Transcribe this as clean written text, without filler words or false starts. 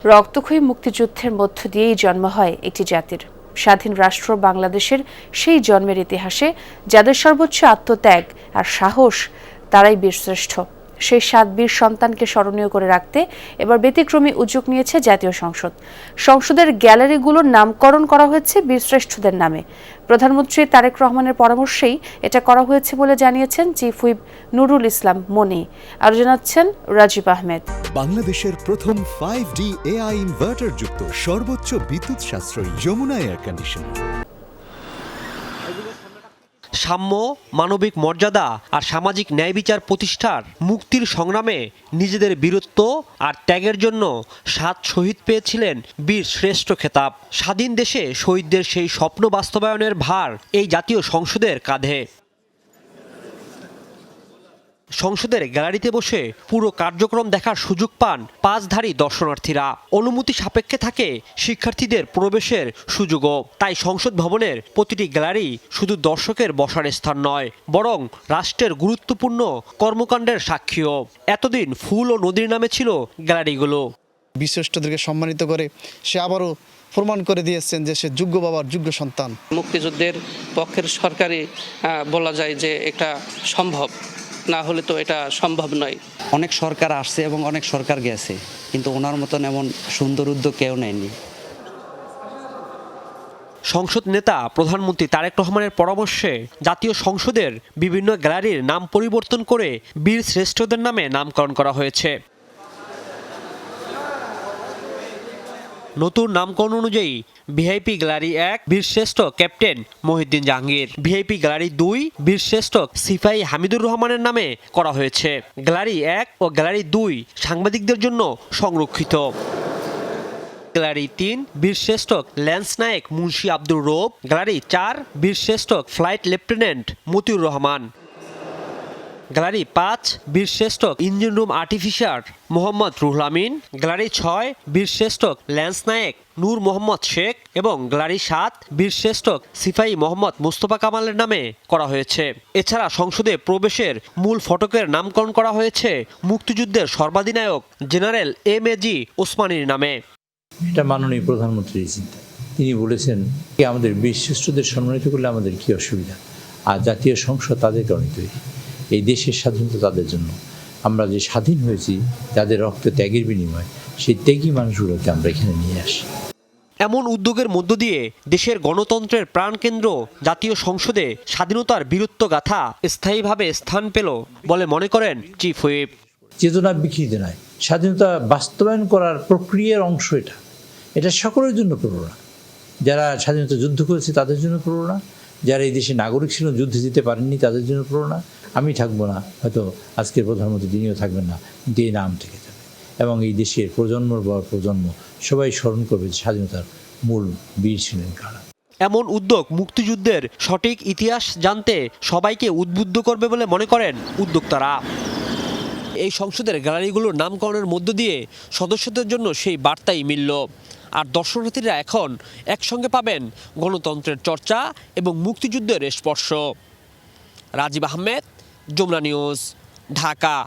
রক্তক্ষয়ী মুক্তিযুদ্ধের মধ্য দিয়েই জন্ম হয় একটি জাতির। স্বাধীন রাষ্ট্র বাংলাদেশের সেই জন্মের ইতিহাসে যাদের সর্বোচ্চ আত্মত্যাগ আর সাহস, তারাই বীরশ্রেষ্ঠ। সেই ৭ বীর সন্তানকে স্মরণীয় করে রাখতে এবার ব্যতিক্রমী উদ্যোগ নিয়েছে জাতীয় সংসদ। সংসদের গ্যালারিগুলোর নামকরণ করা হয়েছে বীরশ্রেষ্ঠদের নামে। প্রধানমন্ত্রী তারেক রহমানের পরামর্শেই এটা করা হয়েছে বলে জানিয়েছেন চিফ হুইপ নুরুল ইসলাম মনি। আরও জানাচ্ছেন রাজীব আহমেদ। বাংলাদেশের প্রথম 5D AI ইনভার্টার যুক্ত সর্বোচ্চ বিদ্যুৎ সাশ্রয়ী যমুনা এয়ার কন্ডিশনার। সাম্য, মানবিক মর্যাদা আর সামাজিক ন্যায় বিচার প্রতিষ্ঠার মুক্তির সংগ্রামে নিজেদের বীরত্ব আর ত্যাগের জন্য ৭ শহীদ পেয়েছিলেন বীর শ্রেষ্ঠ খেতাব। স্বাধীন দেশে শহীদদের সেই স্বপ্ন বাস্তবায়নের ভার এই জাতীয় সংসদের কাঁধে। সংসদের গ্যালারিতে বসে পুরো কার্যক্রম দেখার সুযোগ পান পাঁচধারী দর্শনার্থীরা। অনুমতি সাপেক্ষে থাকে শিক্ষার্থীদের প্রবেশের সুযোগও। তাই সংসদ ভবনের প্রতিটি গ্যালারি শুধু দর্শকের বসার স্থান নয়, বরং রাষ্ট্রের গুরুত্বপূর্ণ কর্মকাণ্ডের সাক্ষীও। এতদিন ফুল ও নদীর নামে ছিল গ্যালারিগুলো। বীরশ্রেষ্ঠদেরকে সম্মানিত করে সে আবারও প্রমাণ করে দিয়েছেন যে সে যোগ্য বাবার যোগ্য সন্তান। মুক্তিযুদ্ধের পক্ষের সরকারি বলা যায় যে এটা সম্ভব, না হলে তো এটা সম্ভব নয়। অনেক সরকার আসছে এবং অনেক সরকার গেছে, কিন্তু ওনার মতন এমন সুন্দর উদ্যোগ কেউ নেয়নি। সংসদ নেতা প্রধানমন্ত্রী তারেক রহমানের পরামর্শে জাতীয় সংসদের বিভিন্ন গ্যালারির নাম পরিবর্তন করে বীর শ্রেষ্ঠদের নামে নামকরণ করা হয়েছে। নতুন নামকরণ অনুযায়ী ভিআইপি গ্যালারি ১ বীরশ্রেষ্ঠ captain Mohiuddin Jahangir, VIP gallery ২ বীরশ্রেষ্ঠ সিপাহী হামিদুর রহমানের নামে করা হয়েছে। গ্যালারি ১ ও গ্যালারি ২ সাংবাদিকদের জন্য সংরক্ষিত। গ্যালারি ৩ বীরশ্রেষ্ঠ ল্যান্স নায়েক মুন্সি আব্দুর রৌফ, গ্যালারি ৪ বীরশ্রেষ্ঠ flight lieutenant Motiur Rahman, gallery ৫ বীরশ্রেষ্ঠ engine room artificer Mohammad Ruhul Amin, gallery ৬ বীরশ্রেষ্ঠ ল্যান্স নায়েক নূর মোহাম্মদ শেখ এবং গ্যালারি ৭ বীরশ্রেষ্ঠ সিপাহী মোহাম্মদ মুস্তফা কামালের নামে করা হয়েছে। এছাড়া সংসদে প্রবেশের মূল ফটকের নামকরণ করা হয়েছে মুক্তিযুদ্ধের সর্বাধিনায়ক জেনারেল এম.এ.জি. ওসমানীর নামে। এটা মাননীয় প্রধানমন্ত্রীর চিন্তা। তিনি বলেছেন আমাদের বীরশ্রেষ্ঠদের সম্মানিত করলে আমাদের কী অসুবিধা, আর জাতীয় সংসদ তাদের কারণে তৈরি। এই দেশের স্বাধীনতা তাদের জন্য। আমরা যে স্বাধীন হয়েছি তাদের রক্ত ত্যাগের বিনিময়ে, সেই ত্যাগী মানুষগুলোকে আমরা এখানে নিয়ে আসি। এমন উদ্যোগের মধ্য দিয়ে দেশের গণতন্ত্রের প্রাণকেন্দ্র জাতীয় সংসদে স্বাধীনতার বীরত্ব গাথা স্থায়ীভাবে স্থান পেল বলে মনে করেন চিফ হুইপ। চেতনা বিকৃত নয়, স্বাধীনতা বাস্তবায়ন করার প্রক্রিয়ার অংশ এটা। এটা সকলের জন্য প্রেরণা। যারা স্বাধীনতা যুদ্ধ করেছে তাদের জন্য প্রেরণা, যারা এই দেশে নাগরিক ছিল যুদ্ধে যেতে পারেননি তাদের জন্য প্রেরণা। আমি থাকবো না, হয়তো আজকের প্রধানমন্ত্রী তিনিও থাকবেন না, কিন্তু এই নাম থেকে যাবে এবং এই দেশের প্রজন্মর পর প্রজন্ম সবাই স্মরণ করবে স্বাধীনতার মূল বীর ছিলেন কারা। এমন উদ্যোগ মুক্তিযুদ্ধের সঠিক ইতিহাস জানতে সবাইকে উদ্বুদ্ধ করবে বলে মনে করেন উদ্যোক্তারা। এই সংসদের গ্যালারিগুলোর নামকরণের মধ্য দিয়ে সদস্যদের জন্য সেই বার্তাই মিলল। আর দর্শনার্থীরা এখন একসঙ্গে পাবেন গণতন্ত্রের চর্চা এবং মুক্তিযুদ্ধের স্পর্শ। রাজীব আহমেদ, যমুনা নিউজ, ঢাকা।